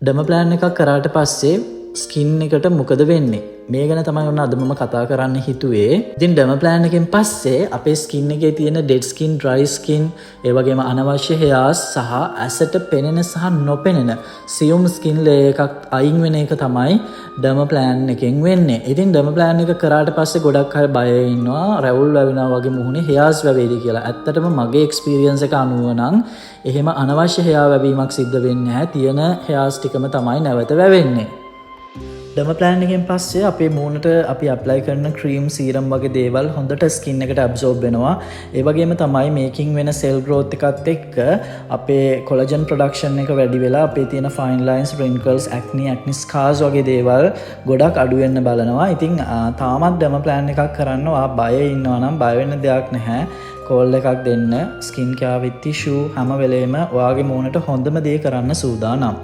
ඩර්ම plan එකක් කරාට පස්සේ ස්කින් එකට මොකද වෙන්නේ? මේ ගැන තමයි ඔන්න අද මම කතා කරන්න හිතුවේ. ඉතින් ඩර්ම ප්ලෑන් එකෙන් පස්සේ අපේ ස්කින් එකේ තියෙන ඩෙඩ් ස්කින්, ඩ්‍රයි ස්කින්, ඒ වගේම අනවශ්‍ය හේර්ස් සහ ඇසට පෙනෙන සහ නොපෙනෙන සියුම් ස්කින් ලේයර් එකක් අයින් වෙන එක තමයි ඩර්ම ප්ලෑන් එකෙන් වෙන්නේ. ඉතින් ඩර්ම ප්ලෑන් එක කරාට පස්සේ ගොඩක් අය බය ඉන්නවා රැවුල් වැවෙනවා වගේ මුහුණේ හේර්ස් වැවේද කියලා. ඇත්තටම මගේ එක්ස්පීරියන්ස් එක අනුව නම් එහෙම අනවශ්‍ය හේර් වැවීමක් සිද්ධ වෙන්නේ නැහැ. තියෙන හේර්ස් ටිකම තමයි නැවත වැවෙන්නේ. ඩර්ම ප්ලෑන් එකෙන් පස්සේ අපේ මූණට අපි ඇප්ලයි කරන ක්‍රීම්, සීරම් වගේ දේවල් හොඳට ස්කින් එකට ඇබ්සෝබ් වෙනවා. ඒ වගේම තමයි මේකින් වෙන සෙල් ග්‍රෝත් එකත් එක්ක අපේ කොලජන් ප්‍රොඩක්ෂන් එක වැඩි වෙලා අපේ තියෙන ෆයින් ලයින්ස්, රින්කල්ස්, ඇක්නි ස්කාර්ස් වගේ දේවල් ගොඩක් අඩු වෙන්න බලනවා. ඉතින් තාමත් ඩර්ම ප්ලෑන් එකක් කරන්න ඔයා බය ඉන්නවා නම් බය වෙන්න දෙයක් නැහැ. කෝල් එකක් දෙන්න, ස්කින් කෙයාර් විත් ටිෂු හැම වෙලේම ඔයාගේ මූණට හොඳම දේ කරන්න සූදානම්.